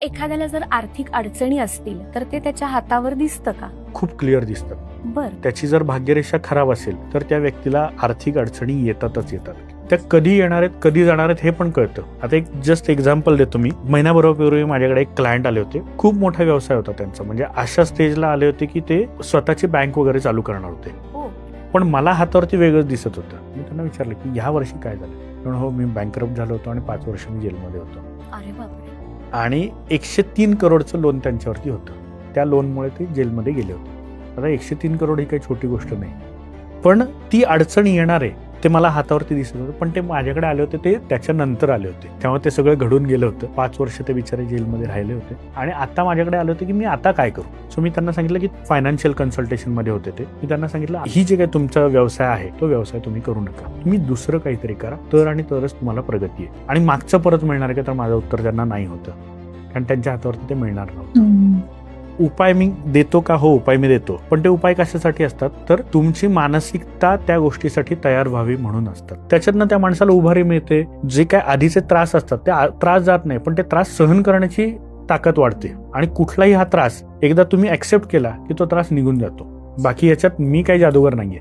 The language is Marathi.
एखाद्याला जर आर्थिक अडचणी असतील तर ते त्याच्या हातावर दिसतं का? खूप क्लिअर दिसतं. बर. त्याची जर भाग्यरेषा खराब असेल तर त्या व्यक्तीला आर्थिक अडचणी येतातच येतात. त्या कधी येणार आहेत कधी जाणार आहेत हे पण कळतं. आता एक जस्ट एक्झाम्पल देतो मी. महिनाभरापूर्वी माझ्याकडे एक क्लायंट आले होते. खूप मोठा व्यवसाय होता त्यांचा, म्हणजे अशा स्टेजला आले होते की ते स्वतःची बँक वगैरे चालू करणार होते. पण मला हातावरती वेगळंच दिसत होतं. मी त्यांना विचारलं की ह्या वर्षी काय झालं. म्हणून हो, मी बँकरप्ट झालो होतो आणि 5 वर्ष मी जेलमध्ये होतो. अरे बापरे. आणि 103 करोडचं लोन त्यांच्यावरती होतं. त्या लोनमुळे ते जेलमध्ये गेले होते. आता 103 करोड ही काही छोटी गोष्ट नाही, पण ती अडचण येणार आहे ते मला हातावरती दिसत होतं. पण ते माझ्याकडे आले होते ते त्याच्यानंतर आले होते, तेव्हा ते सगळं घडून गेलं होतं. 5 वर्ष ते बिचारे जेलमध्ये राहिले होते आणि आता माझ्याकडे आले होते की मी आता काय करू. सो मी त्यांना सांगितलं की फायनान्शियल कन्सल्टेशन मध्ये होते ते. मी त्यांना सांगितलं ही जे काही तुमचा व्यवसाय आहे तो व्यवसाय तुम्ही करू नका, तुम्ही दुसरं काहीतरी करा, तर आणि तरच तुम्हाला प्रगती आहे. आणि मागचं परत मिळणार का, तर माझं उत्तर त्यांना नाही होतं, कारण त्यांच्या हातावरती ते मिळणार नव्हतं. उपाय मी देतो का? हो, उपाय मी देतो. पण ते उपाय कशासाठी असतात, तर तुमची मानसिकता त्या गोष्टीसाठी तयार व्हावी म्हणून असतात. त्याच्यातनं त्या माणसाला उभारी मिळते. जे काय आधीचे त्रास असतात ते त्रास जात नाही, पण ते त्रास सहन करण्याची ताकद वाढते. आणि कुठलाही हा त्रास एकदा तुम्ही ऍक्सेप्ट केला की तो त्रास निघून जातो. बाकी याच्यात मी काही जादूगर नाहीये.